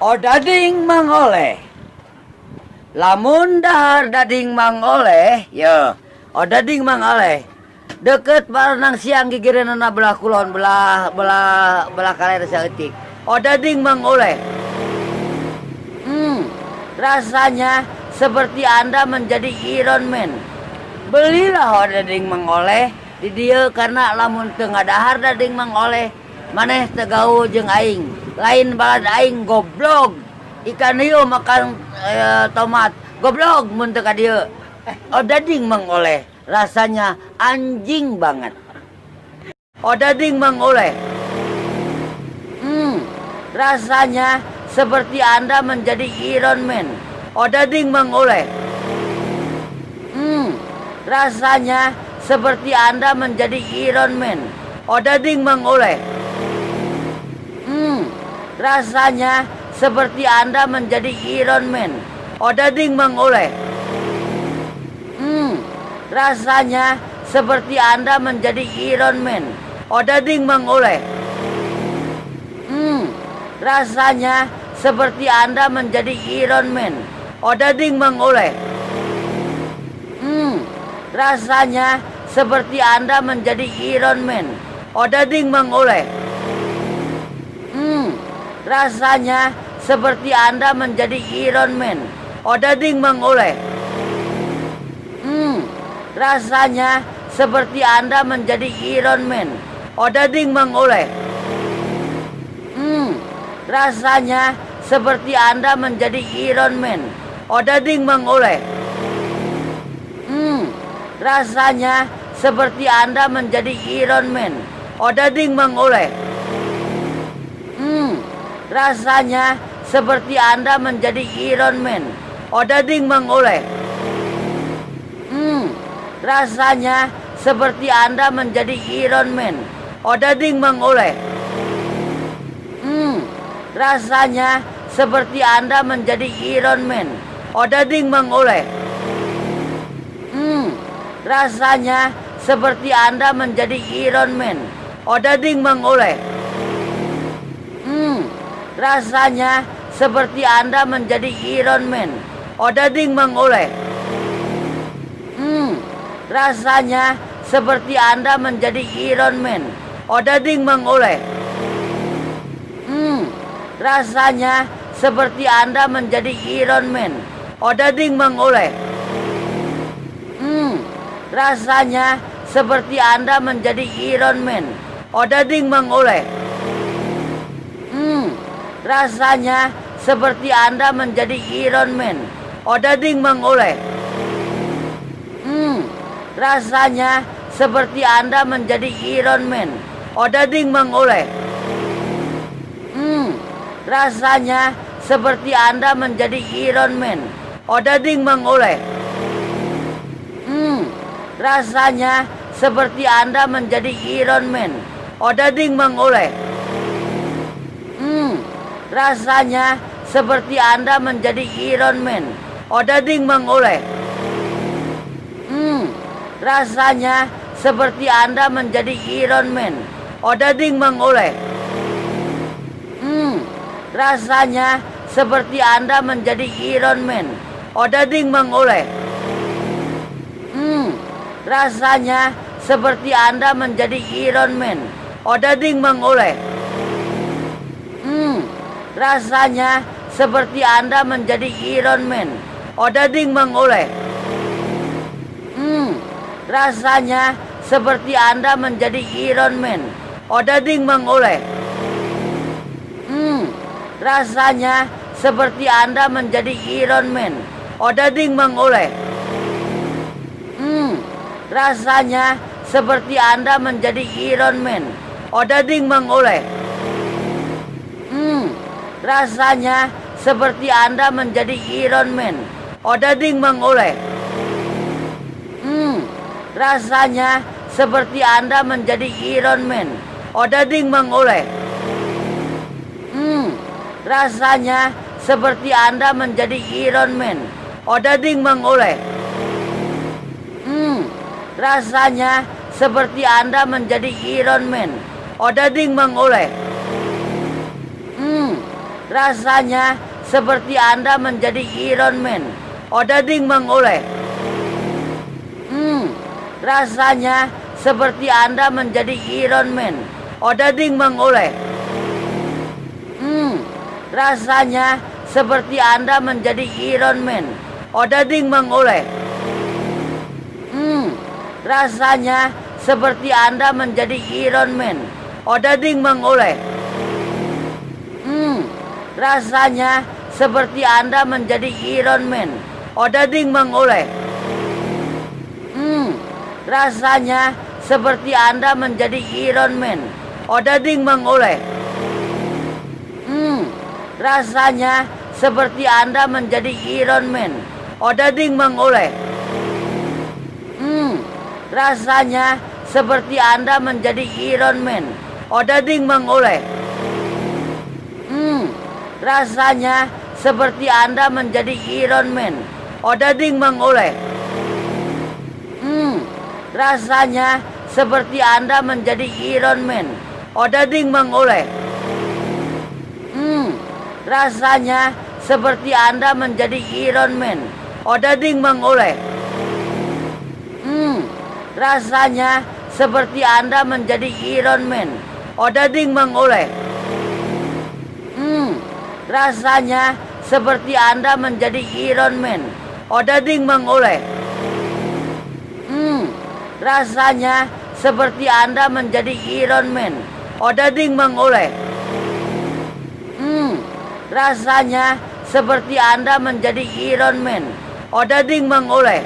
Odading mangoleh. Lamun dahar dading mangoleh, ya. Odading mangoleh. Deket barenang siang gigireunana belah kulon belah kaler saeutik. Odading mangoleh. Rasanya seperti Anda menjadi Iron Man. Belilah odading mangoleh di dieu karena lamun teu ngadahar dading mangoleh maneh teu gaul jeung aing. Lain balad aing goblok. Ikan hiu makan tomat. Goblok mun teu ka dieu. Odading mangoleh rasanya anjing banget. Odading mangoleh. Rasanya seperti Anda menjadi Iron Man. Odading mangoleh. Rasanya seperti Anda menjadi Iron Man. Odading mangoleh. Rasanya seperti Anda menjadi Iron Man. Odading mangoleh. Rasanya seperti Anda menjadi Iron Man. Odading mangoleh. Rasanya seperti Anda menjadi Iron Man. Odading mangoleh. Rasanya seperti Anda menjadi Iron Man. Odading mangoleh. Rasanya seperti Anda menjadi Iron Man. Odading mangoleh. Rasanya seperti Anda menjadi Iron Man. Odading mangoleh. Rasanya seperti Anda menjadi Iron Man. Odading mangoleh. Rasanya seperti Anda menjadi Iron Man. Odading mangoleh. Rasanya seperti Anda menjadi Iron Man. Odading mangoleh. Rasanya seperti Anda menjadi Iron Man. Odading mangoleh. Rasanya seperti Anda menjadi Iron Man. Odading mangoleh. Rasanya seperti Anda menjadi Iron Man. Odading mangoleh. Rasanya seperti Anda menjadi Iron Man. Odading mangoleh. Rasanya seperti Anda menjadi Iron Man. Odading mangoleh. Rasanya seperti Anda menjadi Iron Man. Odading mangoleh. Rasanya seperti Anda menjadi Iron Man. Odading mangoleh. Rasanya seperti Anda menjadi Iron Man. Odading mangoleh. Rasanya seperti Anda menjadi Iron Man. Odading mangoleh. Rasanya seperti Anda menjadi Iron Man. Odading mangoleh. Rasanya seperti Anda menjadi Iron Man. Odading mangoleh. Rasanya seperti Anda menjadi Iron Man. Odading mangoleh. Rasanya seperti Anda menjadi Iron Man. Odading mangoleh. Rasanya seperti Anda menjadi Iron Man. Odading mangoleh. Rasanya seperti Anda menjadi Iron Man. Odading mangoleh. Rasanya seperti Anda menjadi Iron Man. Odading mangoleh. Rasanya seperti Anda menjadi Iron Man. Odading mangoleh. Rasanya seperti Anda menjadi Iron Man. Odading mangoleh. Rasanya seperti Anda menjadi Iron Man. Odading mangoleh. Rasanya seperti Anda menjadi Iron Man. Odading mangoleh. Rasanya seperti Anda menjadi Iron Man. Odading mangoleh. Rasanya seperti Anda menjadi Iron Man. Odading mangoleh. Rasanya seperti Anda menjadi Iron Man. Odading mangoleh. Rasanya seperti Anda menjadi Iron Man. Odading mengoleh. Rasanya seperti Anda menjadi Iron Man. Odading mengoleh. Rasanya seperti Anda menjadi Iron Man. Odading mengoleh. Rasanya seperti Anda menjadi Iron Man. Odading mengoleh. Rasanya seperti Anda menjadi Iron Man. Odading mengoleh. Rasanya seperti Anda menjadi Iron Man. Odading mengoleh. Rasanya seperti Anda menjadi Iron Man. Odading mengoleh. Rasanya seperti Anda menjadi Iron Man. Odading mengoleh. Rasanya seperti Anda menjadi Iron Man. Odading mengoleh. Rasanya seperti Anda menjadi Iron Man. Odading mengoleh. Rasanya seperti Anda menjadi Iron Man. Odading mengoleh. Rasanya seperti Anda menjadi Iron Man. Odading mengoleh. Rasanya seperti Anda menjadi Iron Man. Odading mengoleh. Rasanya seperti Anda menjadi Iron Man. Odading mengoleh. Rasanya seperti Anda menjadi Iron Man. Odading mengoleh.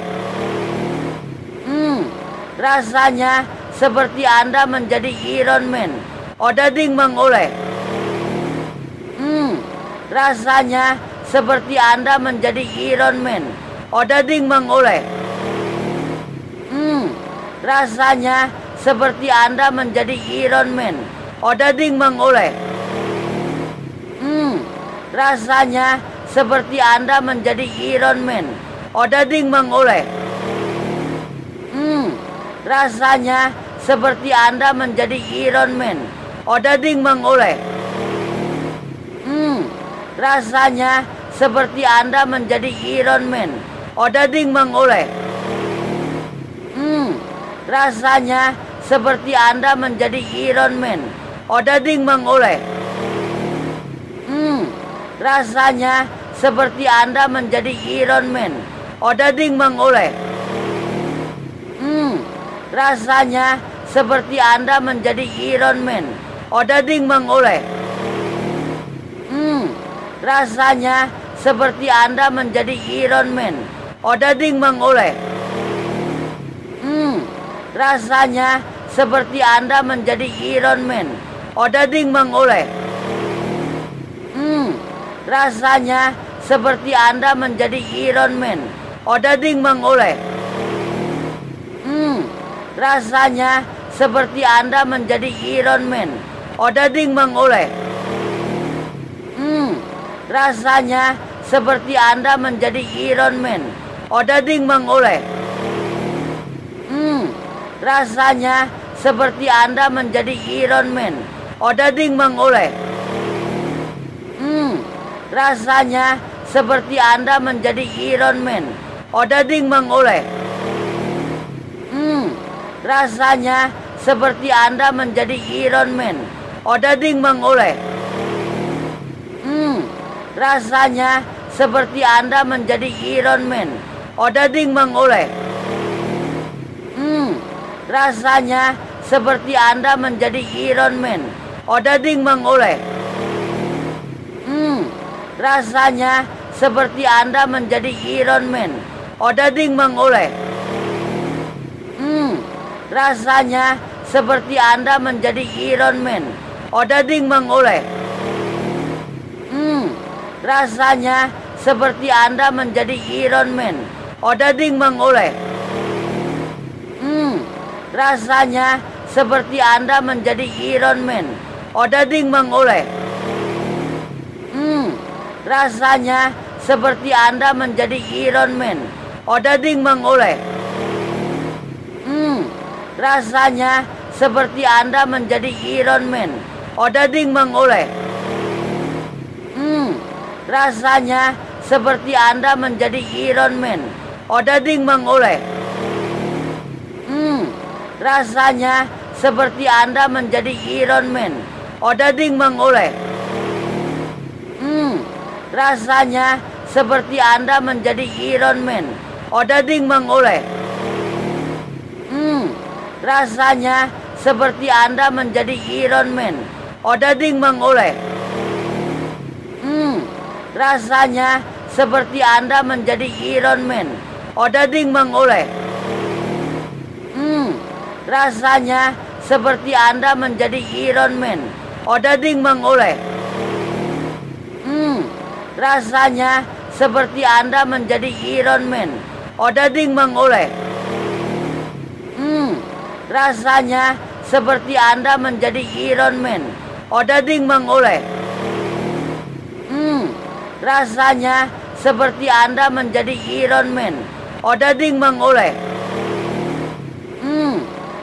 Rasanya seperti Anda menjadi Iron Man. Odading mengoleh. Rasanya seperti Anda menjadi Iron Man. Odading mengoleh. Rasanya seperti Anda menjadi Iron Man. Odading mengoleh. Rasanya seperti Anda menjadi Iron Man. Odading mengoleh. Rasanya seperti Anda menjadi Iron Man. Odading mengoleh. Rasanya seperti Anda menjadi Iron Man. Odading mengoleh. Rasanya seperti Anda menjadi Iron Man. Odading mengoleh. Rasanya seperti Anda menjadi Iron Man. Odading mengoleh. Rasanya seperti Anda menjadi Iron Man. Odading mengoleh. Rasanya seperti Anda menjadi Iron Man. Odading mengoleh. Rasanya seperti Anda menjadi Iron Man. Odading mengoleh. Rasanya seperti Anda menjadi Iron Man. Odading mengoleh. Rasanya seperti Anda menjadi Iron Man. Odading mengoleh. Rasanya seperti Anda menjadi Iron Man. Odading mengoleh. Rasanya seperti Anda menjadi Iron Man. Odading mengoleh. Rasanya seperti Anda menjadi Iron Man. Odading mengoleh. Rasanya seperti Anda menjadi Iron Man. Odading mengoleh. Rasanya seperti Anda menjadi Iron Man. Odading mengoleh. Rasanya seperti Anda menjadi Iron Man. Odading mengoleh. Rasanya seperti Anda menjadi Iron Man. Odading mengoleh. Rasanya seperti Anda menjadi Iron Man. Odading mengoleh. Rasanya seperti Anda menjadi Iron Man. Odading mengoleh. Rasanya seperti Anda menjadi Iron Man. Odading mengoleh. Rasanya seperti Anda menjadi Iron Man. Odading mengoleh. Rasanya seperti Anda menjadi Iron Man. Odading mengoleh. rasanya seperti Anda menjadi Iron Man. Odading mengoleh. Rasanya seperti Anda menjadi Iron Man. Odading mengoleh. Rasanya seperti Anda menjadi Iron Man. Odading mengoleh. Rasanya seperti Anda menjadi Iron Man. Odading mengoleh. Rasanya seperti Anda menjadi Iron Man. Odading mengoleh. Rasanya seperti Anda menjadi Iron Man. Odading mengoleh. Rasanya seperti Anda menjadi Iron Man. Odading mengoleh. Rasanya seperti Anda menjadi Iron Man. Odading mengoleh. Rasanya seperti Anda menjadi Iron Man. Odading mengoleh.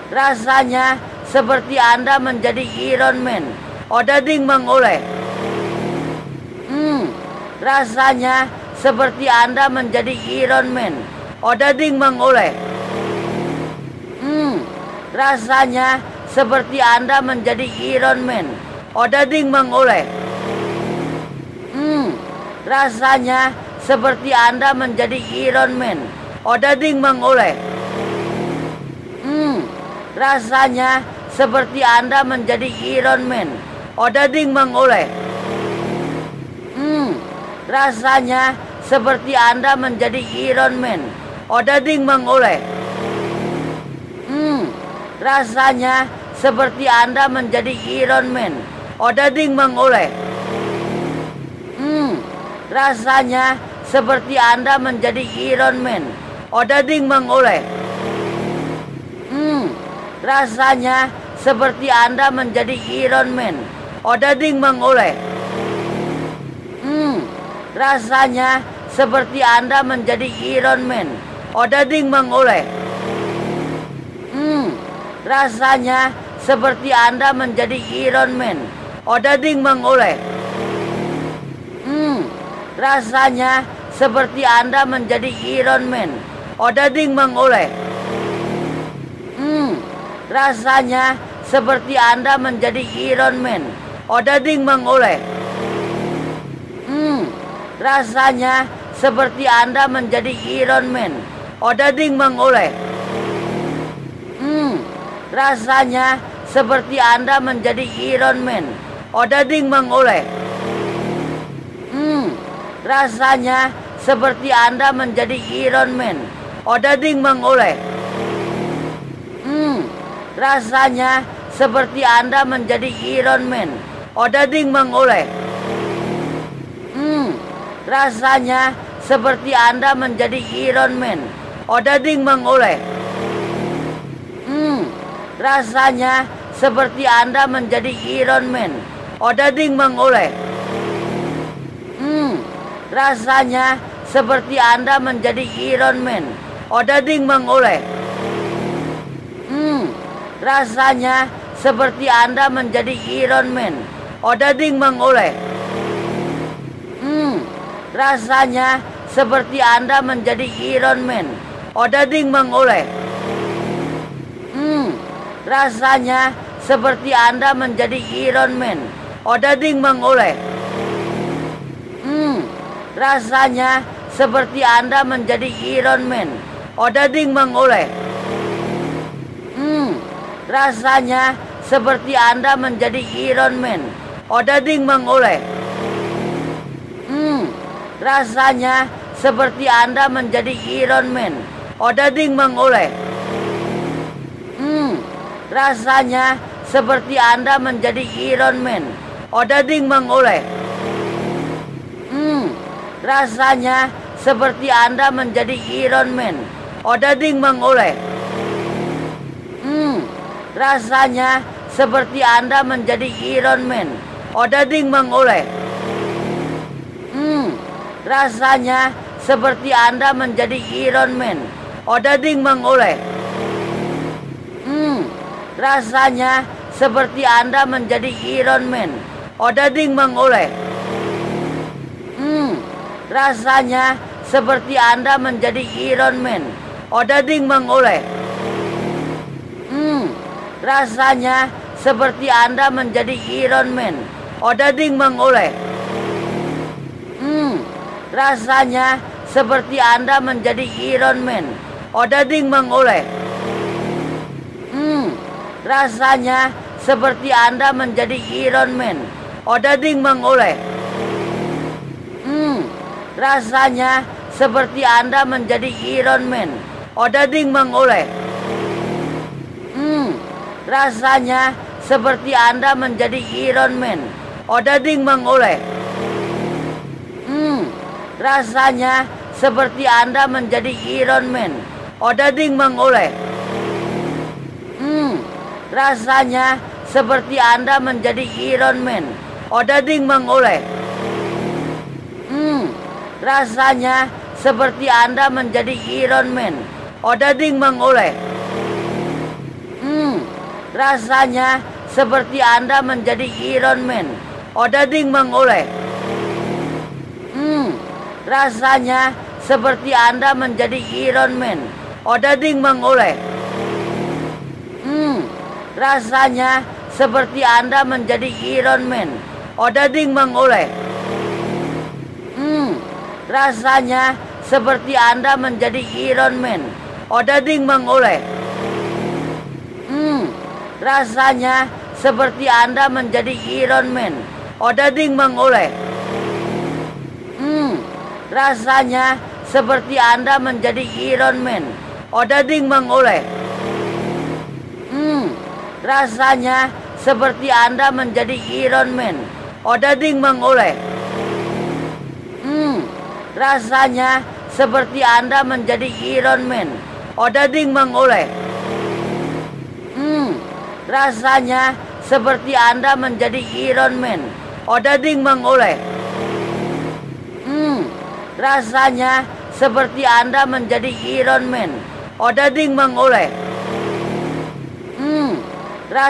Rasanya seperti Anda menjadi Iron Man. Odading mengoleh. Rasanya seperti Anda menjadi Iron Man. Odading mengoleh. Rasanya seperti Anda menjadi Iron Man. Odading mengoleh. Rasanya seperti Anda menjadi Iron Man. Odading mengoleh. Rasanya seperti Anda menjadi Iron Man. Odading mengoleh. Rasanya seperti Anda menjadi Iron Man. Odading mengoleh. Rasanya seperti Anda menjadi Iron Man. Odading mengoleh. Rasanya seperti Anda menjadi Iron Man. Odading mengoleh. Rasanya seperti Anda menjadi Iron Man. Odading mengoleh. Rasanya seperti Anda menjadi Iron Man. Odading mengoleh. Rasanya seperti Anda menjadi Iron Man. Odading mengoleh. Rasanya seperti Anda menjadi Iron Man. Odading mengoleh. Rasanya seperti Anda menjadi Iron Man. Odading mengoleh. Rasanya seperti Anda menjadi Iron Man. Odading mengoleh. Rasanya seperti Anda menjadi Iron Man. Odading mengoleh. Rasanya seperti Anda menjadi Iron Man. Odading mengoleh. Rasanya seperti Anda menjadi Iron Man. Odading mengoleh. Rasanya seperti Anda menjadi Iron Man. Odading mengoleh. Rasanya seperti Anda menjadi Iron Man. Odading mengoleh. Rasanya seperti Anda menjadi Iron Man. Odading mengoleh. Rasanya seperti Anda menjadi Iron Man. Odading mengoleh. Rasanya seperti Anda menjadi Iron Man. Odading mengoleh. Rasanya seperti Anda menjadi Iron Man. Odading mengoleh. Rasanya seperti Anda menjadi Iron Man. Odading mengoleh. Rasanya seperti Anda menjadi Iron Man. Odading mengoleh. Rasanya seperti Anda menjadi Iron Man. Odading mengoleh. Rasanya seperti Anda menjadi Iron Man. Odading mengoleh. Rasanya seperti Anda menjadi Iron Man. Odading mengoleh. Rasanya seperti Anda menjadi Iron Man. Odading mengoleh. Rasanya seperti Anda menjadi Iron Man. Odading mengoleh. Rasanya seperti Anda menjadi Iron Man. Odading mengoleh. Rasanya seperti Anda menjadi Iron Man. Odading mengoleh. Rasanya seperti Anda menjadi Iron Man. Odading mengoleh. Rasanya seperti Anda menjadi Iron Man. Odading mengoleh. Rasanya seperti Anda menjadi Iron Man. Odading mengoleh. Rasanya seperti Anda menjadi Iron Man. Odading mengoleh. Rasanya seperti Anda menjadi Iron Man. Odading mengoleh. Rasanya seperti Anda menjadi Iron Man. Odading mengoleh. Rasanya seperti Anda menjadi Iron Man. Odading mengoleh. Rasanya seperti Anda menjadi Iron Man. Odading mengoleh. Rasanya seperti Anda menjadi Iron Man. Odading mengoleh. Rasanya seperti Anda menjadi Iron Man. Odading mengoleh. Rasanya seperti Anda menjadi Iron Man. Odading mengoleh. Rasanya seperti Anda menjadi Iron Man. Odading mengoleh. Rasanya seperti Anda menjadi Iron Man. Odading mengoleh. Rasanya seperti Anda menjadi Iron Man. Odading mengoleh. Rasanya seperti Anda menjadi Iron Man. Odading mengoleh. Rasanya seperti Anda menjadi Iron Man. Odading mengoleh. Rasanya seperti Anda menjadi Iron Man. Odading mengoleh. Rasanya seperti Anda menjadi Iron Man. Odading mengoleh.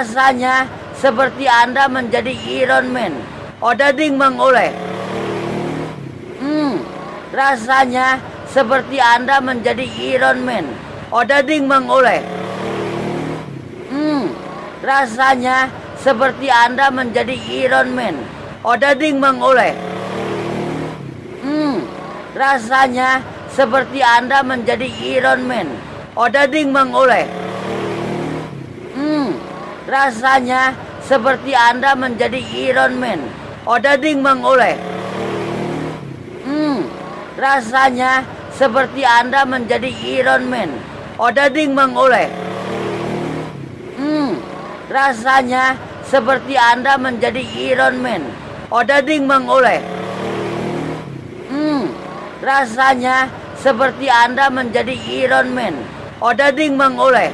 Rasanya seperti Anda menjadi Iron Man. Odading mengoleh. Rasanya seperti Anda menjadi Iron Man. Odading mengoleh. Rasanya seperti Anda menjadi Iron Man. Odading mengoleh. Rasanya seperti Anda menjadi Iron Man. Odading mengoleh. Rasanya seperti Anda menjadi Iron Man. Odading mengoleh. Rasanya seperti Anda menjadi Iron Man. Odading mengoleh. Rasanya seperti Anda menjadi Iron Man. Odading mengoleh. Rasanya seperti Anda menjadi Iron Man. Odading mengoleh.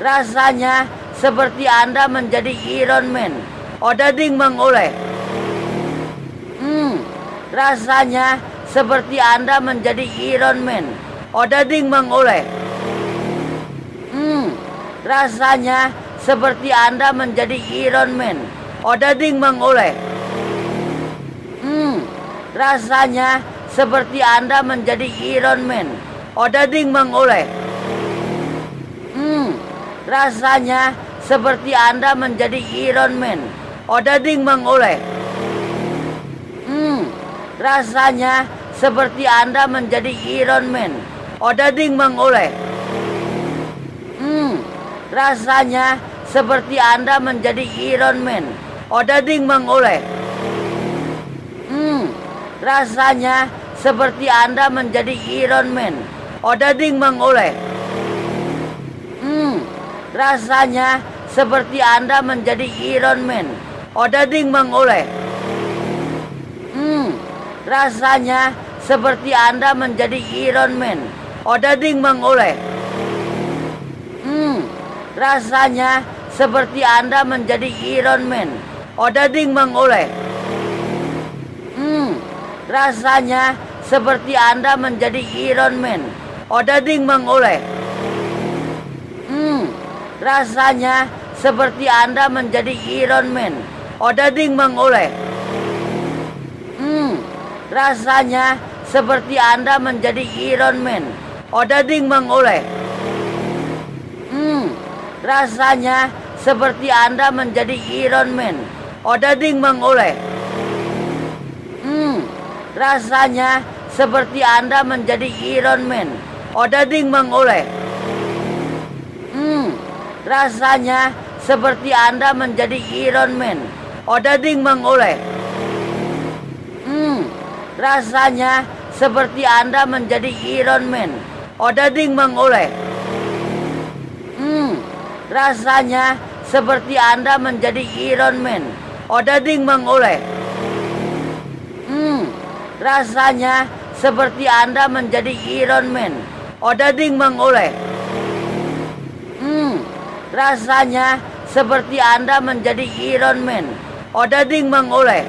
Rasanya seperti Anda menjadi Iron Man. Odading mengoleh. Rasanya seperti Anda menjadi Iron Man. Odading mengoleh. Rasanya seperti Anda menjadi Iron Man. Odading mengoleh. Rasanya seperti Anda menjadi Iron Man. Odading mengoleh. Rasanya seperti Anda menjadi Iron Man. Odading mengoleh. Rasanya seperti Anda menjadi Iron Man. Odading mengoleh. Rasanya seperti Anda menjadi Iron Man. Odading mengoleh. Rasanya seperti Anda menjadi Iron Man. Odading mengoleh. Rasanya seperti Anda menjadi Iron Man. Odading mengoleh. Rasanya seperti Anda menjadi Iron Man. Odading mengoleh. Rasanya seperti Anda menjadi Iron Man. Odading mengoleh. Rasanya seperti Anda menjadi Iron Man. Odading mengoleh. Rasanya seperti Anda menjadi Iron Man. Odading mengoleh. rasanya seperti Anda menjadi Iron Man. Odading mengoleh. Rasanya seperti Anda menjadi Iron Man. Odading mengoleh. Rasanya seperti Anda menjadi Iron Man. Odading mengoleh. Rasanya seperti Anda menjadi Iron Man. Odading mengoleh. Rasanya seperti Anda menjadi Iron Man. Odading mengoleh. Rasanya seperti Anda menjadi Iron Man. Odading mengoleh. Rasanya seperti Anda menjadi Iron Man. Odading mengoleh. Rasanya seperti Anda menjadi Iron Man. Odading mengoleh.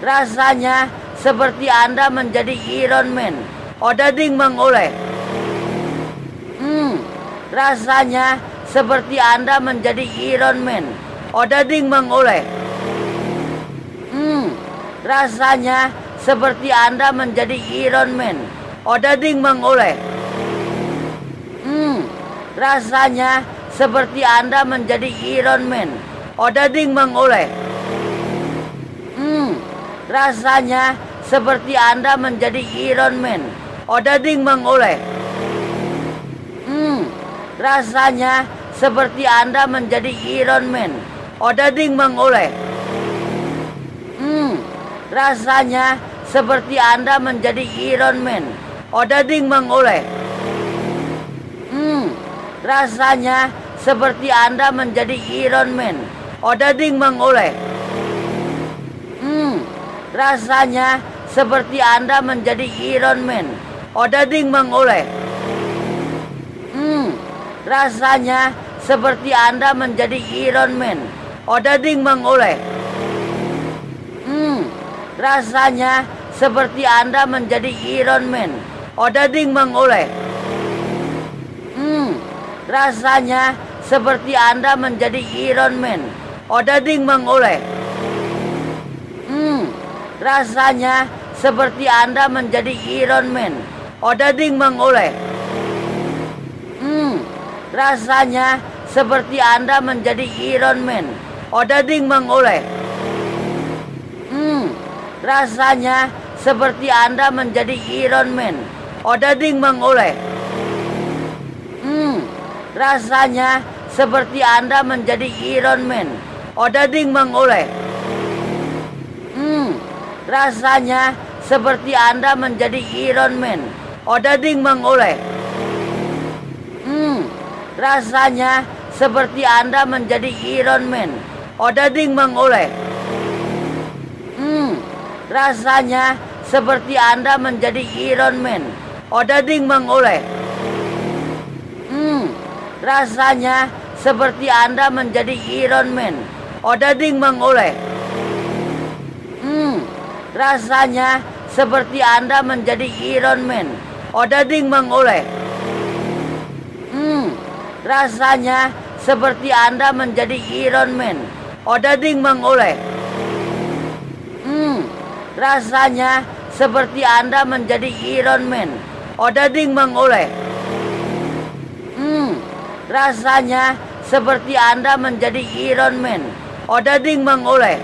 Rasanya seperti Anda menjadi Iron Man. Odading mengoleh. Rasanya seperti Anda menjadi Iron Man. Odading mengoleh. Rasanya seperti Anda menjadi Iron Man. Odading mengoleh. Rasanya seperti Anda menjadi Iron Man. Odading mengoleh. Rasanya seperti Anda menjadi Iron Man. Odading mengoleh. Rasanya seperti Anda menjadi Iron Man. Odading mengoleh. Rasanya seperti Anda menjadi Iron Man. Odading mengoleh. Rasanya seperti Anda menjadi Iron Man. Odading mengoleh. Rasanya seperti Anda menjadi Iron Man. Odading mengoleh. Rasanya seperti Anda menjadi Iron Man. Odading mengoleh. Rasanya seperti Anda menjadi Iron Man. Odading mengoleh. Rasanya seperti Anda menjadi Iron Man. Odading mengoleh. Rasanya seperti Anda menjadi Iron Man. Odading mengoleh. Rasanya seperti Anda menjadi Iron Man. Odading mengoleh. Rasanya seperti Anda menjadi Iron Man. Odading mengoleh. Rasanya seperti Anda menjadi Iron Man. Odading mengoleh. Rasanya seperti Anda menjadi Iron Man. Odading mengoleh. Rasanya seperti Anda menjadi Iron Man. Odading mengoleh. Rasanya seperti Anda menjadi Iron Man. Odading mengoleh. Rasanya seperti Anda menjadi Iron Man. Odading mengoleh. Rasanya seperti Anda menjadi Iron Man. Odading mengoleh. Rasanya seperti Anda menjadi Iron Man. Odading mengoleh. Rasanya seperti Anda menjadi Iron Man. Odading mengoleh. Rasanya seperti Anda menjadi Iron Man. Odading mengoleh.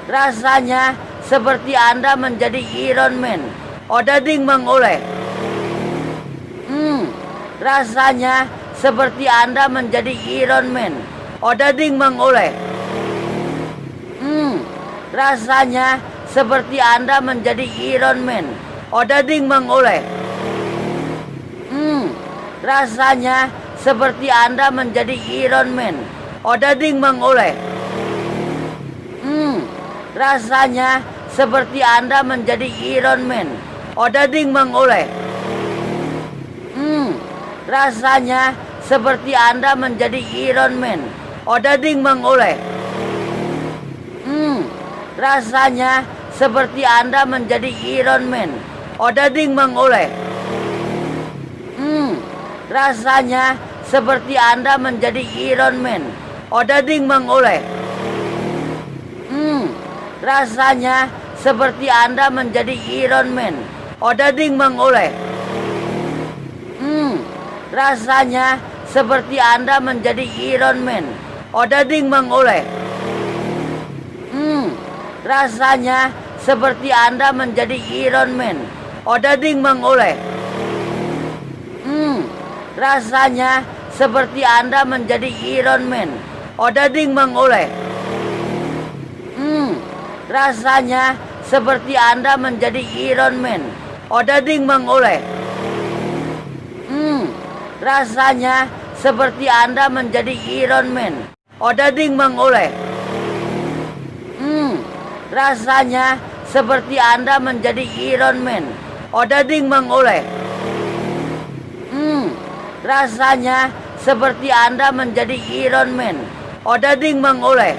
Rasanya seperti Anda menjadi Iron Man. Odading mengoleh. Rasanya seperti Anda menjadi Iron Man. Odading mengoleh. Rasanya seperti Anda menjadi Iron Man. Odading mengoleh. Rasanya seperti Anda menjadi Iron Man. Odading mengoleh. Rasanya seperti Anda menjadi Iron Man. Odading mengoleh. Rasanya seperti Anda menjadi Iron Man. Odading mengoleh. Rasanya seperti Anda menjadi Iron Man. Odading mengoleh. Rasanya seperti Anda menjadi Iron Man. Odading mengoleh. rasanya seperti Anda menjadi Iron Man. Odading mengoleh. Rasanya seperti Anda menjadi Iron Man. Odading mengoleh. Rasanya seperti Anda menjadi Iron Man. Odading mengoleh. Rasanya seperti Anda menjadi Iron Man. Odading mengoleh. Rasanya seperti Anda menjadi Iron Man. Odading mengoleh. Rasanya seperti Anda menjadi Iron Man. Odading mengoleh. Rasanya seperti Anda menjadi Iron Man. Odading mengoleh. Rasanya seperti Anda menjadi Iron Man. Odading mengoleh.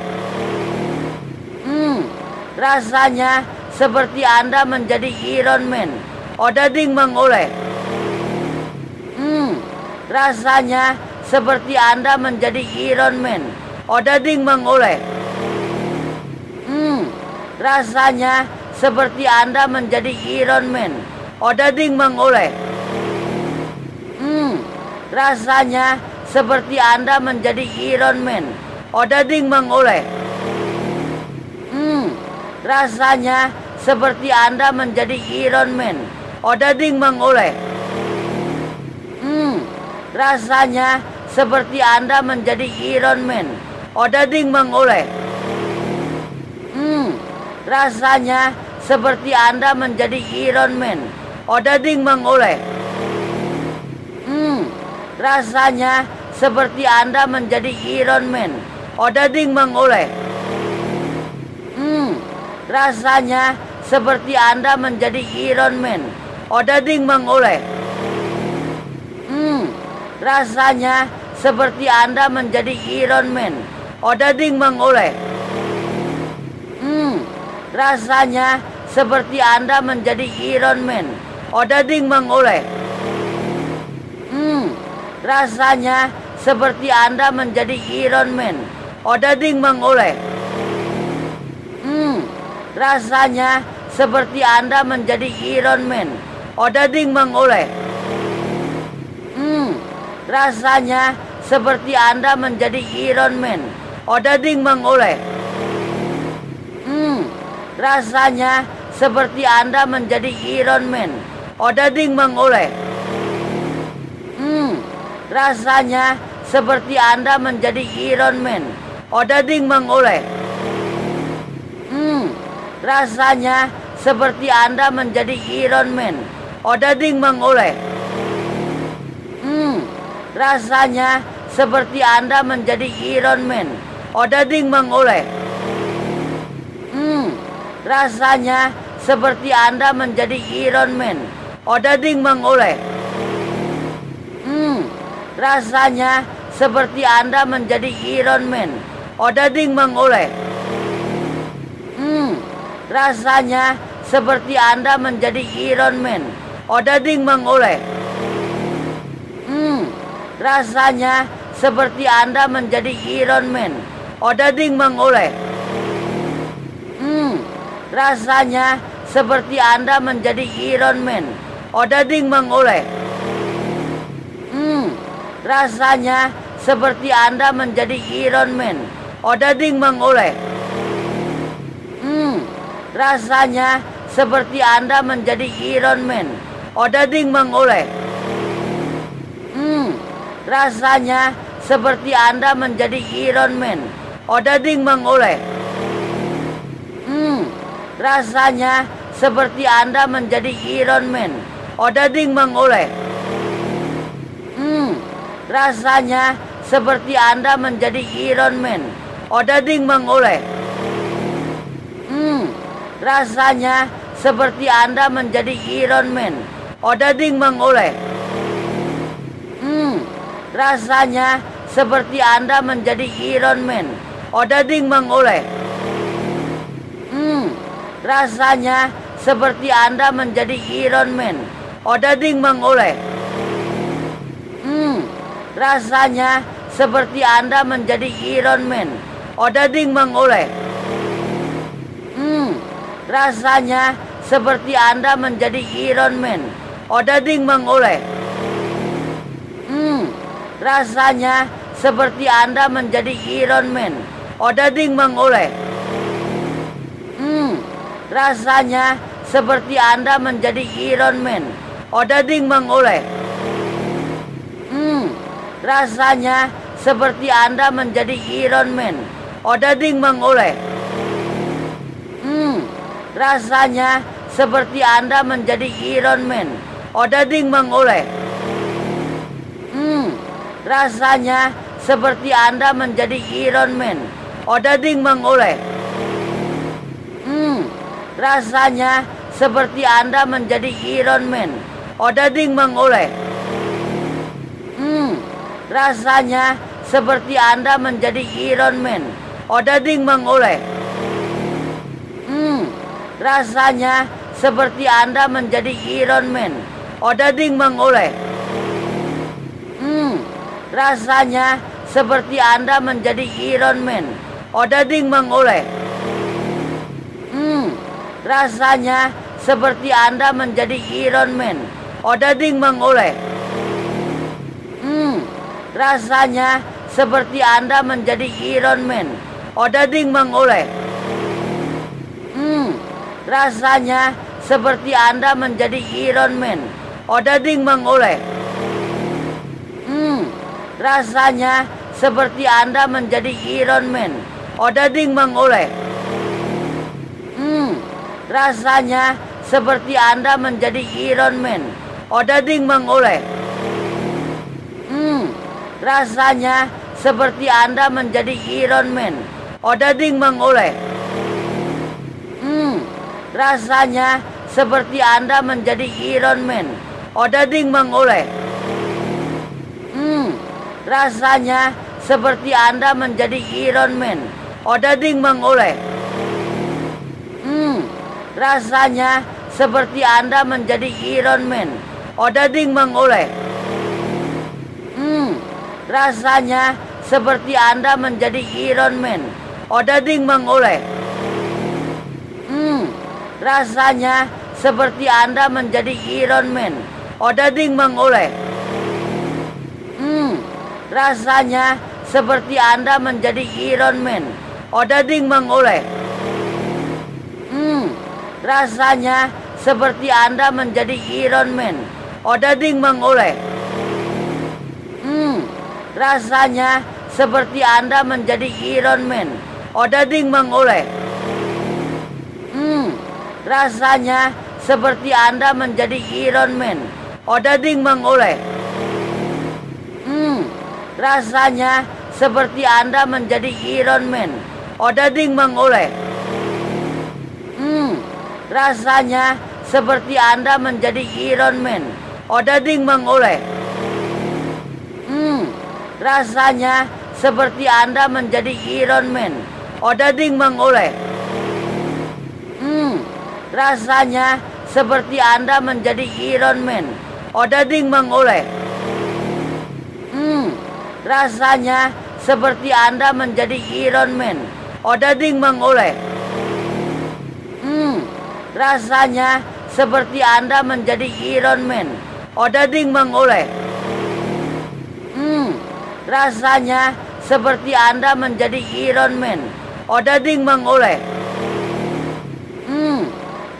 Rasanya seperti Anda menjadi Iron Man. Odading mengoleh. Rasanya seperti Anda menjadi Iron Man. Odading mengoleh. Rasanya seperti Anda menjadi Iron Man. Odading mengoleh. Rasanya seperti Anda menjadi Iron Man. Odading mengoleh. Rasanya seperti Anda menjadi Iron Man. Odading mengoleh. Rasanya seperti Anda menjadi Iron Man. Odading mengoleh. Rasanya seperti Anda menjadi Iron Man. Odading mengoleh. Rasanya seperti Anda menjadi Iron Man. Odading mengoleh. Rasanya seperti Anda menjadi Iron Man. Odading mengoleh. Rasanya seperti Anda menjadi Iron Man. Odading mengoleh. Rasanya seperti Anda menjadi Iron Man. Odading mengoleh. Rasanya seperti Anda menjadi Iron Man. Odading mengoleh. Rasanya seperti Anda menjadi Iron Man. Odading mengoleh. Rasanya seperti Anda menjadi Iron Man. Odading mengoleh. Rasanya seperti Anda menjadi Iron Man. Odading mengoleh. Rasanya seperti Anda menjadi Iron Man. Odading mengoleh. Rasanya seperti Anda menjadi Iron Man. Odading mengoleh. Rasanya seperti Anda menjadi Iron Man. Odading mengoleh. Rasanya seperti Anda menjadi Iron Man. Odading mengoleh. Rasanya seperti Anda menjadi Iron Man. Odading mengoleh. Rasanya seperti Anda menjadi Iron Man. Odading mengoleh. Rasanya seperti Anda menjadi Iron Man. Odading mengoleh. Rasanya seperti Anda menjadi Iron Man. Odading mengoleh. Rasanya seperti Anda menjadi Iron Man. Odading mengoleh. Rasanya seperti Anda menjadi Iron Man. Odading mengoleh. Rasanya seperti Anda menjadi Iron Man. Odading mengoleh. Rasanya seperti Anda menjadi Iron Man. Odading mengoleh. Rasanya seperti Anda menjadi Iron Man. Odading mengoleh. Rasanya seperti Anda menjadi Iron Man. Odading mengoleh. Rasanya seperti Anda menjadi Iron Man. Odading mengoleh. Rasanya seperti Anda menjadi Iron Man. Odading mengoleh. Rasanya seperti Anda menjadi Iron Man. Odading mengoleh. Rasanya seperti Anda menjadi Iron Man. Odading mengoleh. Rasanya seperti Anda menjadi Iron Man. Odading mengoleh. Rasanya seperti Anda menjadi Iron Man. Odading mengoleh. Rasanya seperti Anda menjadi Iron Man. Odading mengoleh. Rasanya seperti Anda menjadi Iron Man. Odading mengoleh. Rasanya seperti Anda menjadi Iron Man. Odading mengoleh. Rasanya seperti Anda menjadi Iron Man. Odading mengoleh. Rasanya seperti Anda menjadi Iron Man. Odading mengoleh. Rasanya seperti Anda menjadi Iron Man. Odading mengoleh. Rasanya seperti Anda menjadi Iron Man. Odading mengoleh. Rasanya seperti Anda menjadi Iron Man. Odading mengoleh. Rasanya seperti Anda menjadi Iron Man. Odading mengoleh. Rasanya seperti Anda menjadi Iron Man. Odading mengoleh. Rasanya seperti Anda menjadi Iron Man. Odading mengoleh. Rasanya seperti Anda menjadi Iron Man. Odading mengoleh. Rasanya seperti Anda menjadi Iron Man. Odading mengoleh. Rasanya seperti Anda menjadi Iron Man. Odading mengoleh. Rasanya seperti Anda menjadi Iron Man. Odading mengoleh. Rasanya seperti Anda menjadi Iron Man. Odading mengoleh. Rasanya seperti Anda menjadi Iron Man. Odading mengoleh. Rasanya seperti Anda menjadi Iron Man. Odading mengoleh. Rasanya seperti Anda menjadi Iron Man. Odading mengoleh. Rasanya seperti Anda menjadi Iron Man. Odading mengoleh. Rasanya seperti Anda menjadi Iron Man. Odading mengoleh. Rasanya seperti Anda menjadi Iron Man. Odading mengoleh. Rasanya seperti Anda menjadi Iron Man. Odading mengoleh. Rasanya seperti Anda menjadi Iron Man. Odading mengoleh. Rasanya seperti Anda menjadi Iron Man. Odading mengoleh. Rasanya seperti Anda menjadi Iron Man. Odading mengoleh. Rasanya seperti Anda menjadi Iron Man. Odading mengoleh. Rasanya seperti Anda menjadi Iron Man. Odading mengoleh. Rasanya seperti Anda menjadi Iron Man. Odading mengoleh.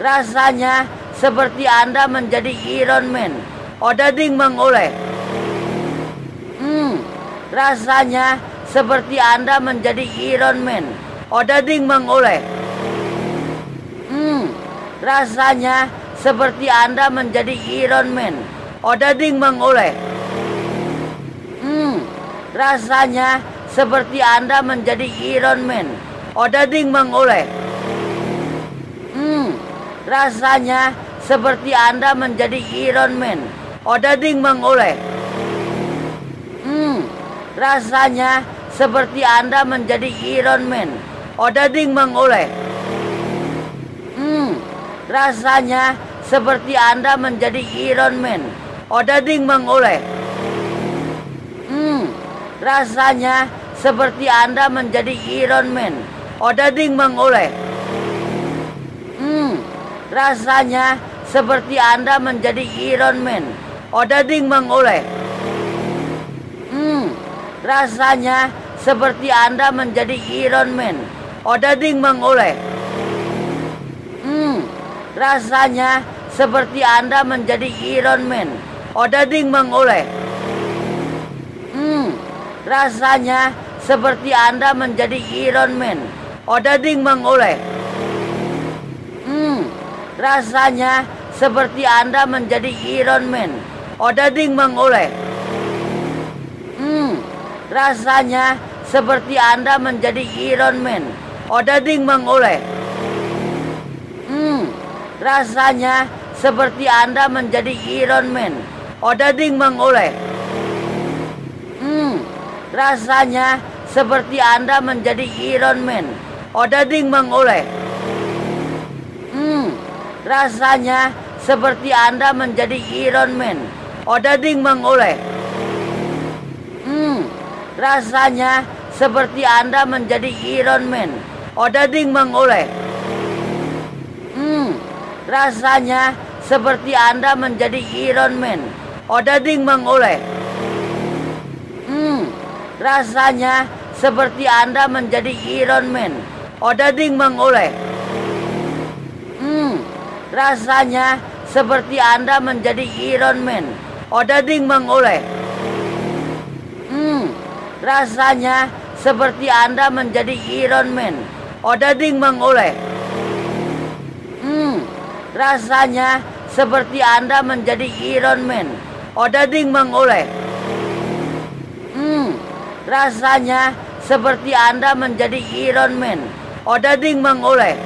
Rasanya seperti Anda menjadi Iron Man. Odading mengoleh. Rasanya seperti Anda menjadi Iron Man. Odading mengoleh. Rasanya seperti Anda menjadi Iron Man. Odading mengoleh. Rasanya seperti Anda menjadi Iron Man. Odading mengoleh. Rasanya seperti Anda menjadi Iron Man. Odading mengoleh. Rasanya seperti Anda menjadi Iron Man. Odading mengoleh. Rasanya seperti Anda menjadi Iron Man. Odading mengoleh. Rasanya seperti Anda menjadi Iron Man. Odading mengoleh. rasanya seperti Anda menjadi Iron Man. Odading mengoleh. Rasanya seperti Anda menjadi Iron Man. Odading mengoleh. Rasanya seperti Anda menjadi Iron Man. Odading mengoleh. Rasanya seperti Anda menjadi Iron Man. Odading mengoleh. Rasanya seperti Anda menjadi Iron Man. Odading mengoleh. Rasanya seperti Anda menjadi Iron Man. Odading mengoleh. Rasanya seperti Anda menjadi Iron Man. Odading mengoleh. Rasanya seperti Anda menjadi Iron Man. Odading mengoleh. Rasanya seperti Anda menjadi Iron Man. Odading mengoleh. Rasanya seperti Anda menjadi Iron Man. Odading mengoleh. Rasanya seperti Anda menjadi Iron Man. Odading mengoleh. Rasanya seperti Anda menjadi Iron Man. Odading mengoleh. Rasanya seperti Anda menjadi Iron Man. Odading mengoleh. Rasanya seperti Anda menjadi Iron Man. Odading mengoleh. Rasanya seperti Anda menjadi Iron Man. Odading mengoleh. Rasanya seperti Anda menjadi Iron Man. Odading mengoleh.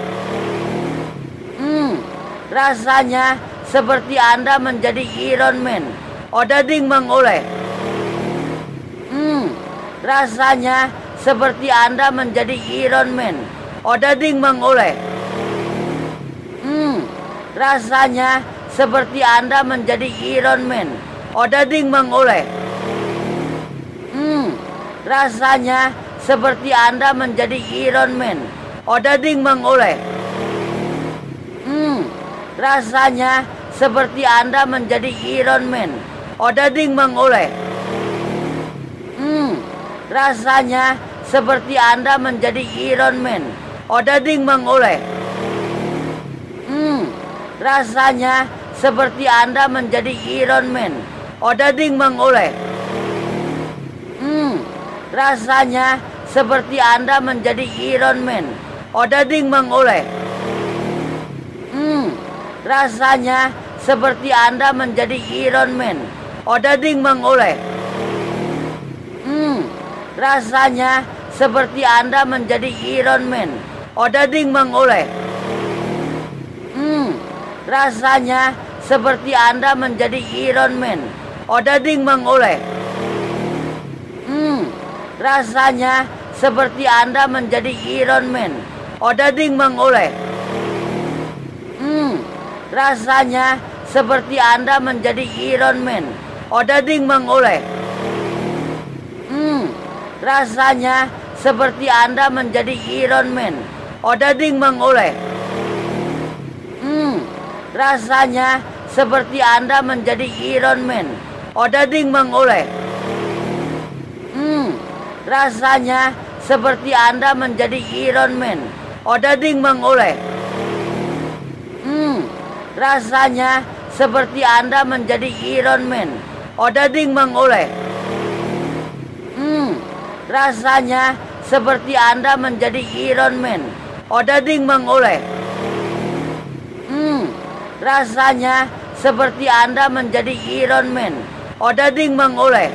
Rasanya seperti Anda menjadi Iron Man. Odading mengoleh. Rasanya seperti Anda menjadi Iron Man. Odading mengoleh. Rasanya seperti Anda menjadi Iron Man. Odading mengoleh. Rasanya seperti Anda menjadi Iron Man. Odading mengoleh. Rasanya seperti Anda menjadi Iron Man. Odading mengoleh. Rasanya seperti Anda menjadi Iron Man. Odading mengoleh. Rasanya seperti Anda menjadi Iron Man. Odading mengoleh. Rasanya seperti Anda menjadi Iron Man. Odading mengoleh. Rasanya seperti Anda menjadi Iron Man. Odading mengoleh. Rasanya seperti Anda menjadi Iron Man. Odading mengoleh. Rasanya seperti Anda menjadi Iron Man. Odading mengoleh. Rasanya seperti Anda menjadi Iron Man. Odading mengoleh. Rasanya seperti Anda menjadi Iron Man. Odading mengoleh. Rasanya seperti Anda menjadi Iron Man. Odading mengoleh. Rasanya seperti Anda menjadi Iron Man. Odading mengoleh. Rasanya seperti Anda menjadi Iron Man. Odading mengoleh. Rasanya seperti Anda menjadi Iron Man. Odading mengoleh. Rasanya seperti Anda menjadi Iron Man. Odading mengoleh. Rasanya seperti Anda menjadi Iron Man. Odading mengoleh.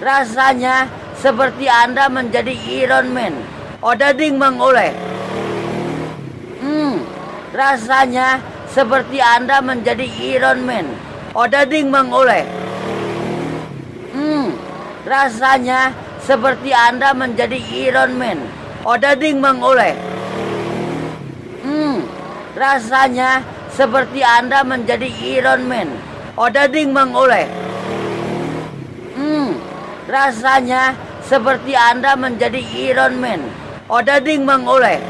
Rasanya seperti Anda menjadi Iron Man. Odading mengoleh. Rasanya seperti Anda menjadi Iron Man. Odading mengoleh. Rasanya seperti Anda menjadi Iron Man. Odading mengoleh. Rasanya seperti Anda menjadi Iron Man. Odading mengoleh. Rasanya seperti Anda menjadi Iron Man. Odading mengoleh.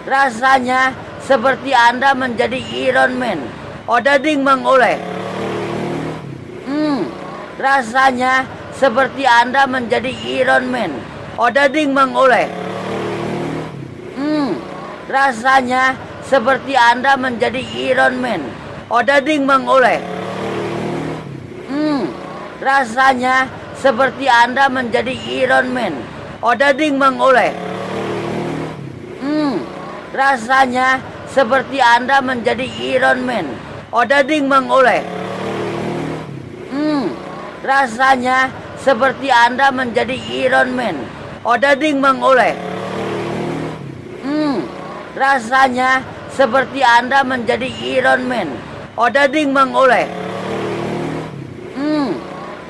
Rasanya seperti Anda menjadi Iron Man. Odading mengoleh. Rasanya seperti Anda menjadi Iron Man. Odading mengoleh. Rasanya seperti Anda menjadi Iron Man. Odading mengoleh. Rasanya seperti Anda menjadi Iron Man. Odading mengoleh. Rasanya seperti Anda menjadi Iron Man. Odading mengoleh. Rasanya seperti Anda menjadi Iron Man. Odading mengoleh. Rasanya seperti Anda menjadi Iron Man. Odading mengoleh.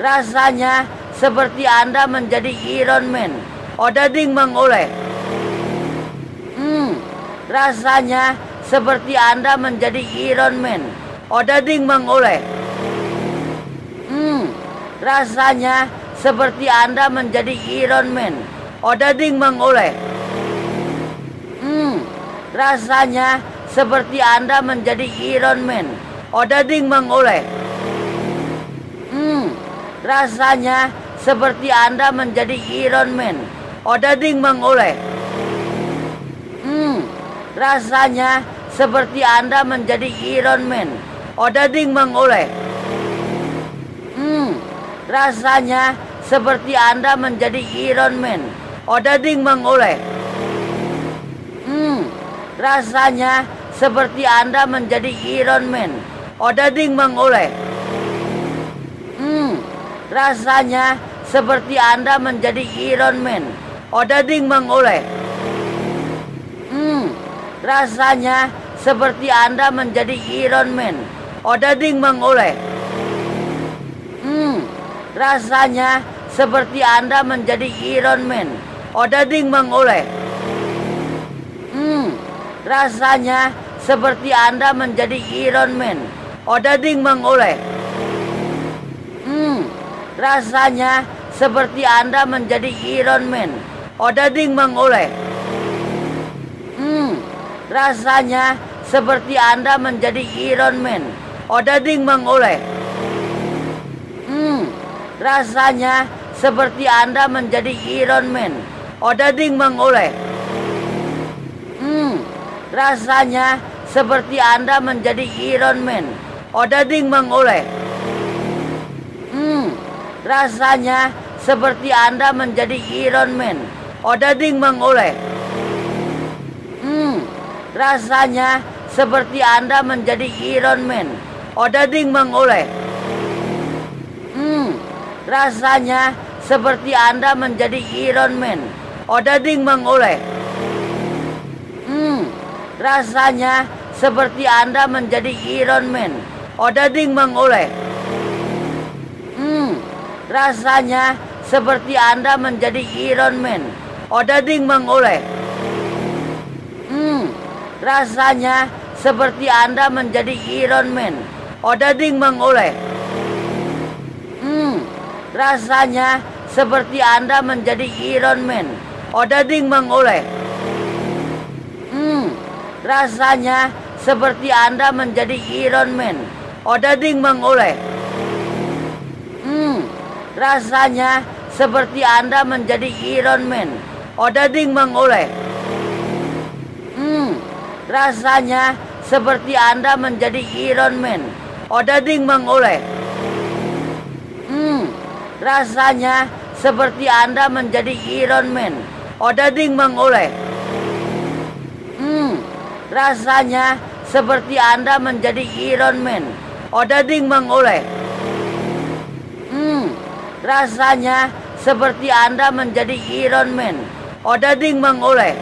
Rasanya seperti Anda menjadi Iron Man. Odading mengoleh. Rasanya seperti Anda menjadi Iron Man. Odading mengoleh. Rasanya seperti Anda menjadi Iron Man. Odading mengoleh. Rasanya seperti Anda menjadi Iron Man. Odading mengoleh. Rasanya seperti Anda menjadi Iron Man. Odading mengoleh. Rasanya seperti Anda menjadi Iron Man. Odading mengoleh. Rasanya seperti Anda menjadi Iron Man. Odading mengoleh. Rasanya seperti Anda menjadi Iron Man. Odading mengoleh. Rasanya seperti Anda menjadi Iron Man. Odading mengoleh. Rasanya seperti Anda menjadi Iron Man. Odading mengoleh. Rasanya seperti Anda menjadi Iron Man. Odading mengoleh. Rasanya seperti Anda menjadi Iron Man. Odading mengoleh. Rasanya seperti Anda menjadi Iron Man. Odading mengoleh. Rasanya seperti Anda menjadi Iron Man. Odading mengoleh. Rasanya seperti Anda menjadi Iron Man. Odading mengoleh. Rasanya seperti Anda menjadi Iron Man. Odading mengoleh. Rasanya seperti Anda menjadi Iron Man. Odading mengoleh. Rasanya seperti Anda menjadi Iron Man. Odading mengoleh. Rasanya seperti Anda menjadi Iron Man. Odading mengoleh. Rasanya seperti Anda menjadi Iron Man. Odading mengoleh. Rasanya seperti Anda menjadi Iron Man. Odading mengoleh. Rasanya seperti Anda menjadi Iron Man. Odading mengoleh. Rasanya seperti Anda menjadi Iron Man. Odading mengoleh. Rasanya seperti Anda menjadi Iron Man. Odading mengoleh. Rasanya seperti Anda menjadi Iron Man. Odading mengoleh. Rasanya seperti Anda menjadi Iron Man. Odading mengoleh. Rasanya seperti Anda menjadi Iron Man. Odading mengoleh. Rasanya seperti Anda menjadi Iron Man. Odading mengoleh. Rasanya seperti Anda menjadi Iron Man. Odading mengoleh.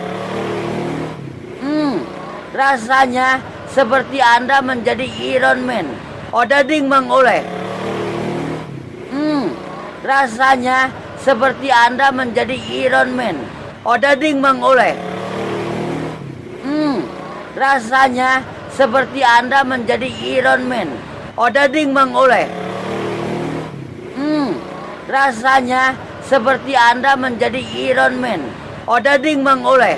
Rasanya seperti Anda menjadi Iron Man. Odading mengoleh. Rasanya seperti Anda menjadi Iron Man. Odading mengoleh. Rasanya seperti Anda menjadi Iron Man. Odading mengoleh. Rasanya seperti Anda menjadi Iron Man. Odading mengoleh.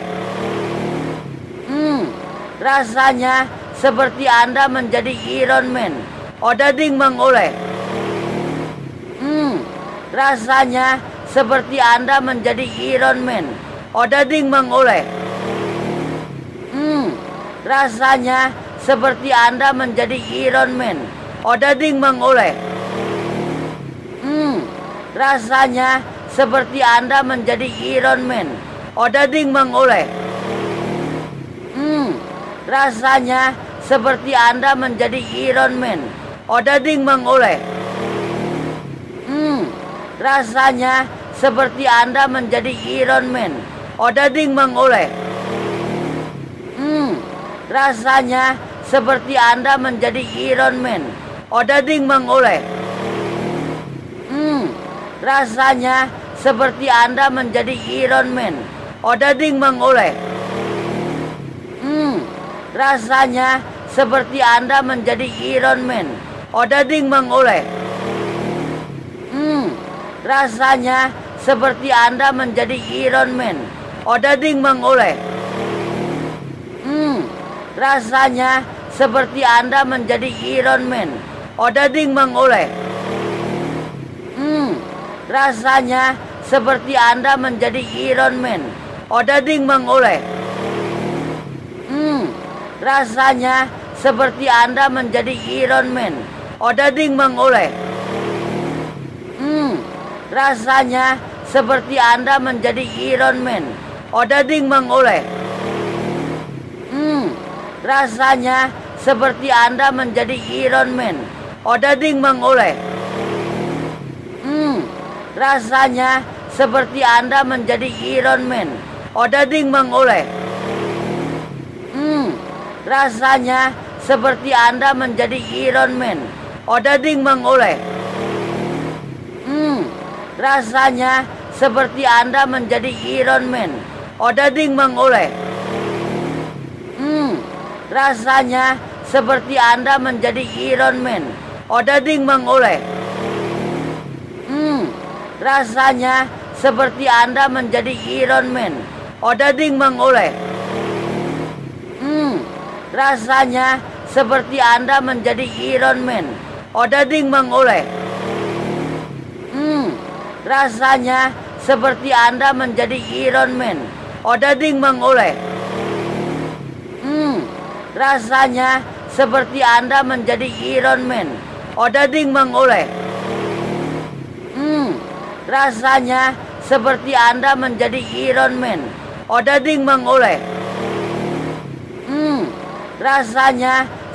rasanya seperti Anda menjadi Iron Man. Odading mengoleh. Rasanya seperti Anda menjadi Iron Man. Odading mengoleh. Rasanya seperti Anda menjadi Iron Man. Odading mengoleh. Rasanya seperti Anda menjadi Iron Man. Odading mengoleh. Rasanya seperti Anda menjadi Iron Man. Odading mengoleh. Rasanya seperti Anda menjadi Iron Man. Odading mengoleh. Rasanya seperti Anda menjadi Iron Man. Odading mengoleh. Rasanya seperti Anda menjadi Iron Man. Odading mengoleh. Rasanya seperti Anda menjadi Iron Man. Odading mengoleh. Rasanya seperti Anda menjadi Iron Man. Odading mengoleh. Rasanya seperti Anda menjadi Iron Man. Odading mengoleh. Rasanya seperti Anda menjadi Iron Man. Odading mengoleh. Rasanya seperti Anda menjadi Iron Man. Odading mengoleh. Rasanya seperti Anda menjadi Iron Man. Odading mengoleh. Rasanya seperti Anda menjadi Iron Man. Odading mengoleh. Rasanya seperti Anda menjadi Iron Man. Odading mengoleh. Rasanya seperti Anda menjadi Iron Man. Odading mengoleh. Rasanya seperti Anda menjadi Iron Man. Odading mengoleh. Rasanya seperti Anda menjadi Iron Man. Odading mengoleh. Rasanya seperti Anda menjadi Iron Man. Odading mengoleh. Rasanya seperti Anda menjadi Iron Man. Odading mengoleh. Rasanya seperti Anda menjadi Iron Man. Odading mengoleh. Rasanya seperti Anda menjadi Iron Man. Odading mengoleh. Rasanya seperti Anda menjadi Iron Man. Odading mengoleh. Rasanya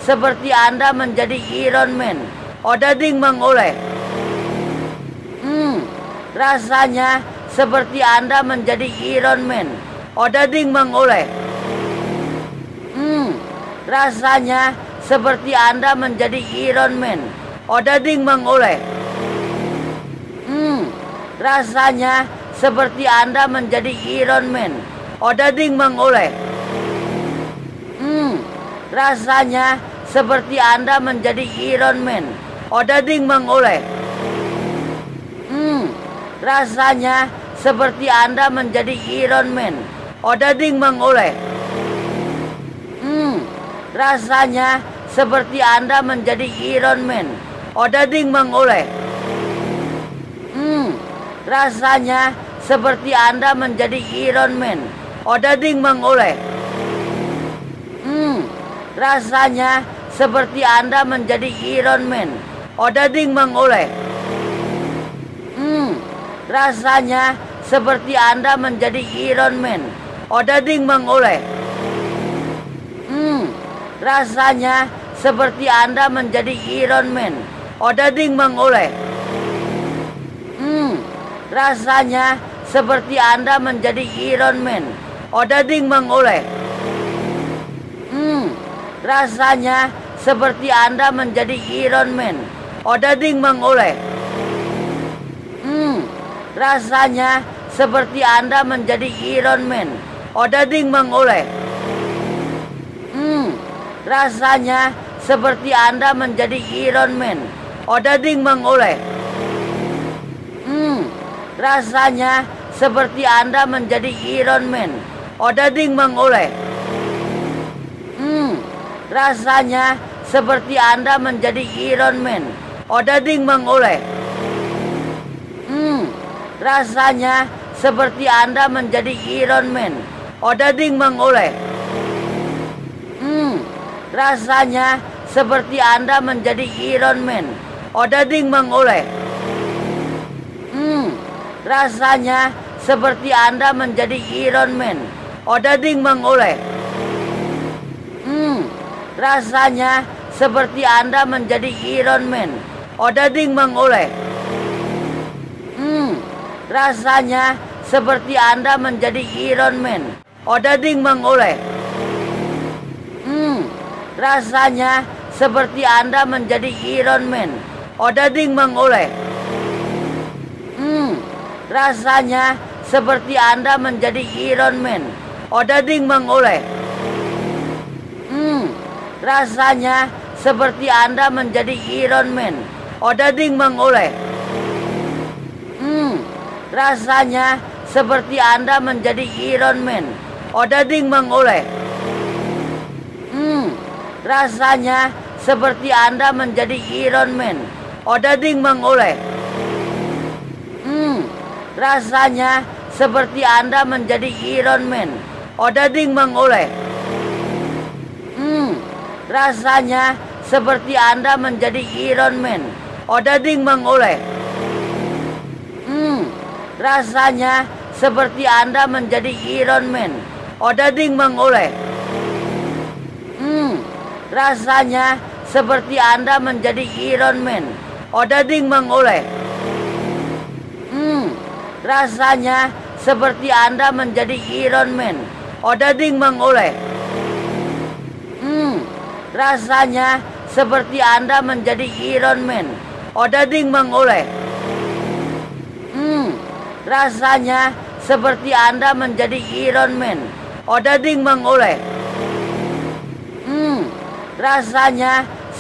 seperti Anda menjadi Iron Man. Odading mengoleh. Rasanya seperti Anda menjadi Iron Man. Odading mengoleh. Rasanya seperti Anda menjadi Iron Man. Odading mengoleh. Rasanya seperti Anda menjadi Iron Man. Odading mengoleh. Rasanya seperti Anda menjadi Iron Man. Odading mengoleh. Rasanya seperti Anda menjadi Iron Man. Odading mengoleh. Rasanya seperti Anda menjadi Iron Man. Odading mengoleh. Rasanya seperti Anda menjadi Iron Man. Odading mengoleh. Rasanya seperti Anda menjadi Iron Man. Odading mengoleh. Rasanya seperti Anda menjadi Iron Man. Odading mengoleh. Rasanya seperti Anda menjadi Iron Man. Odading mengoleh. Rasanya seperti Anda menjadi Iron Man. Odading mengoleh. Rasanya seperti Anda menjadi Iron Man. Odading mengoleh. Rasanya seperti Anda menjadi Iron Man. Odading mengoleh. Rasanya seperti Anda menjadi Iron Man. Odading mengoleh. Rasanya seperti Anda menjadi Iron Man. Odading mengoleh. rasanya seperti Anda menjadi Iron Man. Odading mengoleh. Rasanya seperti Anda menjadi Iron Man. Odading mengoleh. Rasanya seperti Anda menjadi Iron Man. Odading mengoleh. Rasanya seperti Anda menjadi Iron Man. Odading mengoleh. Rasanya seperti Anda menjadi Iron Man. Odading mengoleh. Rasanya seperti Anda menjadi Iron Man. Odading mengoleh. Rasanya seperti Anda menjadi Iron Man. Odading mengoleh. Rasanya seperti Anda menjadi Iron Man. Odading mengoleh. Rasanya seperti Anda menjadi Iron Man. Odading mengoleh. Rasanya seperti Anda menjadi Iron Man. Odading mengoleh. Rasanya seperti Anda menjadi Iron Man. Odading mengoleh. Rasanya seperti Anda menjadi Iron Man. Odading mengoleh. Rasanya seperti Anda menjadi Iron Man. Odading mengoleh. Rasanya seperti Anda menjadi Iron Man. Odading mengoleh. Rasanya seperti Anda menjadi Iron Man. Odading mengoleh. Rasanya seperti Anda menjadi Iron Man. Odading mengoleh. Rasanya seperti Anda menjadi Iron Man. Odading mengoleh. Rasanya seperti Anda menjadi Iron Man. Odading mengoleh. Rasanya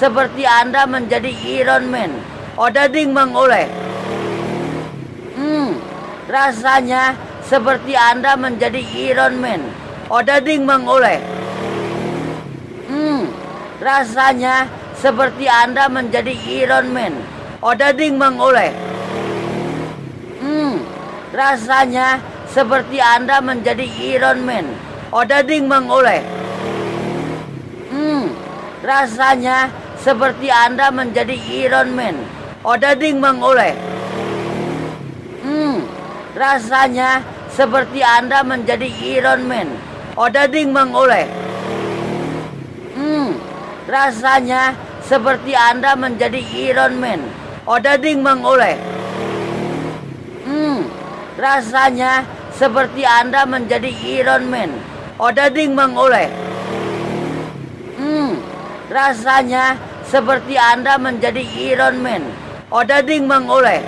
seperti Anda menjadi Iron Man. Odading mengoleh. Rasanya seperti Anda menjadi Iron Man. Odading mengoleh. Rasanya seperti Anda menjadi Iron Man. Odading mengoleh. Rasanya seperti Anda menjadi Iron Man. Odading mengoleh. Rasanya seperti Anda menjadi Iron Man. Odading mengoleh. Rasanya seperti Anda menjadi Iron Man. Odading mengoleh. Rasanya seperti Anda menjadi Iron Man. Odading mengoleh. Rasanya seperti Anda menjadi Iron Man. Odading mengoleh. Rasanya seperti Anda menjadi Iron Man. Odading mengoleh.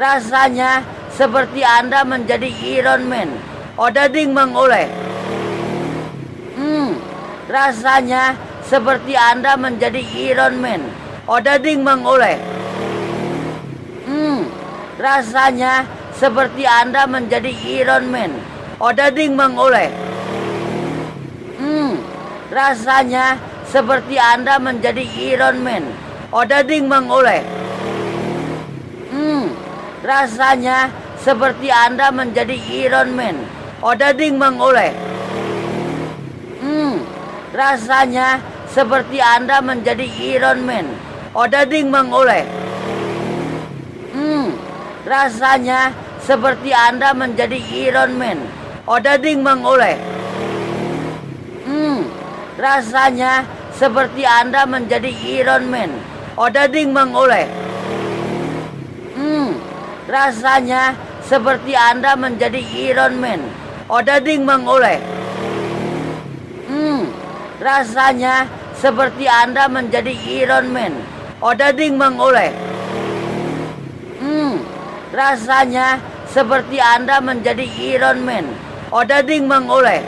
Rasanya seperti Anda menjadi Iron Man. Odading mengoleh. Rasanya seperti Anda menjadi Iron Man. Odading mengoleh. Rasanya seperti Anda menjadi Iron Man. Odading mengoleh. Rasanya seperti Anda menjadi Iron Man. Odading mengoleh. Rasanya seperti Anda menjadi Iron Man. Odading mengoleh. Rasanya seperti Anda menjadi Iron Man. Odading mengoleh. Rasanya seperti Anda menjadi Iron Man. Odading mengoleh. Rasanya seperti Anda menjadi Iron Man. Odading mengoleh. Rasanya seperti Anda menjadi Iron Man. Odading mengoleh. Rasanya seperti Anda menjadi Iron Man. Odading mengoleh. Rasanya seperti Anda menjadi Iron Man. Odading mengoleh.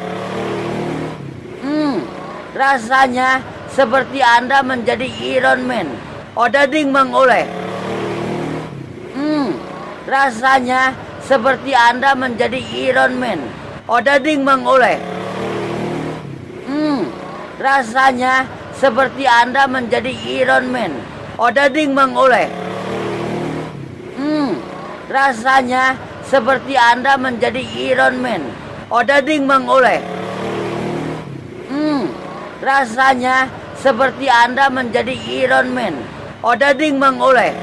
Rasanya seperti Anda menjadi Iron Man. Odading mengoleh. Rasanya seperti Anda menjadi Iron Man. Odading mengoleh. Rasanya seperti Anda menjadi Iron Man. Odading mengoleh. Rasanya seperti Anda menjadi Iron Man. Odading mengoleh. Rasanya seperti Anda menjadi Iron Man. Odading mengoleh.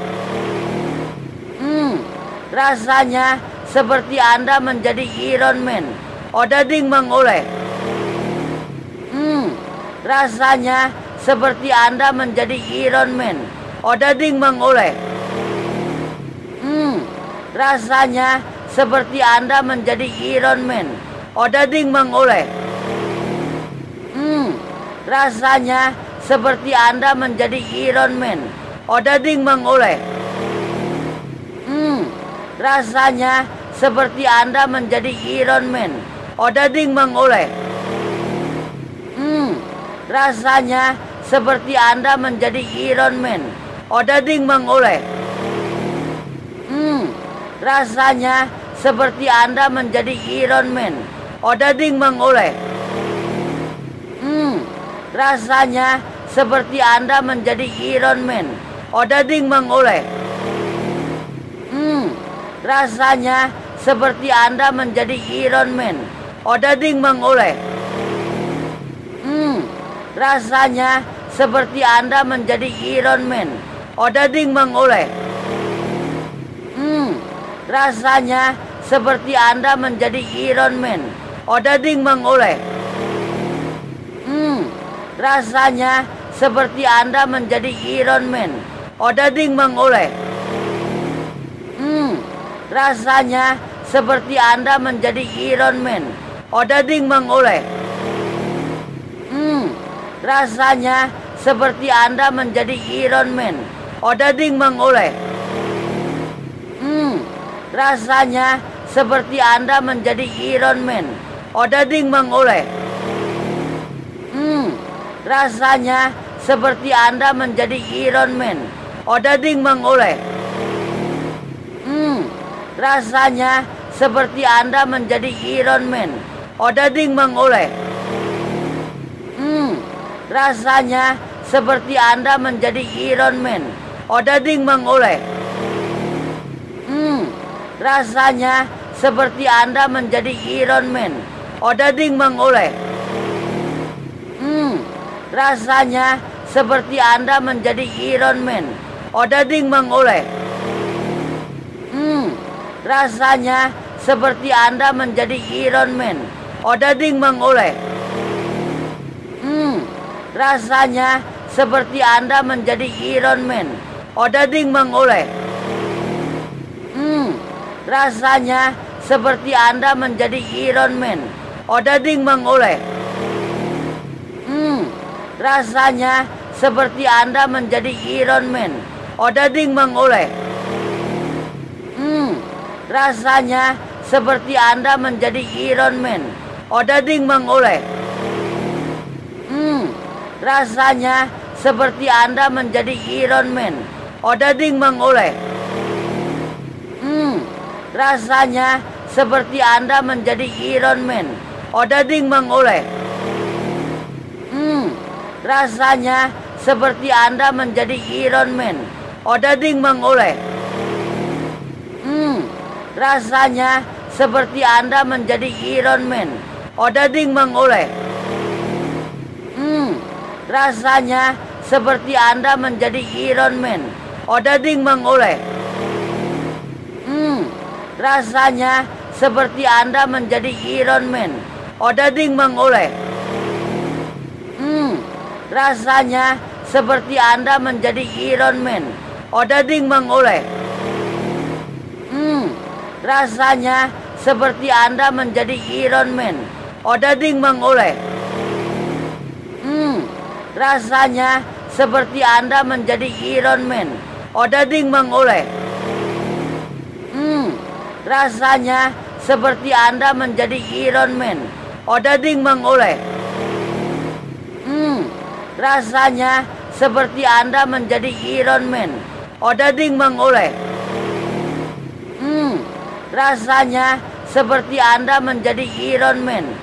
Rasanya seperti Anda menjadi Iron Man. Odading mengoleh. Rasanya seperti Anda menjadi Iron Man. Odading mengoleh. Rasanya seperti Anda menjadi Iron Man. Odading mengoleh. Rasanya seperti Anda menjadi Iron Man. Odading mengoleh. Rasanya seperti Anda menjadi Iron Man. Odading mengoleh. Rasanya seperti Anda menjadi Iron Man. Odading mengoleh. Rasanya seperti Anda menjadi Iron Man. Odading mengoleh. Rasanya seperti Anda menjadi Iron Man. Odading mengoleh. Rasanya seperti Anda menjadi Iron Man. Odading mengoleh. Rasanya seperti Anda menjadi Iron Man. Odading mengoleh. Rasanya seperti Anda menjadi Iron Man. Odading mengoleh. Rasanya seperti Anda menjadi Iron Man. Odading mengoleh. Rasanya seperti Anda menjadi Iron Man. Odading mengoleh. Rasanya seperti Anda menjadi Iron Man. Odading mengoleh. Rasanya seperti Anda menjadi Iron Man. Odading mengoleh. Rasanya seperti Anda menjadi Iron Man. Odading mengoleh. Rasanya seperti Anda menjadi Iron Man. Odading mengoleh. Rasanya seperti Anda menjadi Iron Man. Odading mengoleh. Rasanya seperti Anda menjadi Iron Man. Odading mengoleh. Rasanya seperti Anda menjadi Iron Man. Odading mengoleh. Rasanya seperti Anda menjadi Iron Man. Odading mengoleh. Rasanya seperti Anda menjadi Iron Man. Odading mengoleh. Rasanya seperti Anda menjadi Iron Man. Odading mengoleh. Rasanya seperti Anda menjadi Iron Man. Odading mengoleh. Rasanya seperti Anda menjadi Iron Man. Odading mengoleh. Rasanya seperti Anda menjadi Iron Man. Odading mengoleh. Rasanya seperti Anda menjadi Iron Man. Odading mengoleh. Rasanya seperti Anda menjadi Iron Man. Odading mengoleh. Rasanya seperti Anda menjadi Iron Man. Odading mengoleh. Rasanya seperti Anda menjadi Iron Man. Odading mengoleh. Rasanya seperti Anda menjadi Iron Man. Odading mengoleh. Rasanya seperti Anda menjadi Iron Man. Odading mengoleh. Rasanya seperti Anda menjadi Iron Man. Odading mengoleh. Rasanya seperti Anda menjadi Iron Man. Odading mengoleh. Rasanya seperti Anda menjadi Iron Man. Odading mengoleh. Rasanya seperti Anda menjadi Iron Man. Odading mengoleh. Rasanya seperti Anda menjadi Iron Man.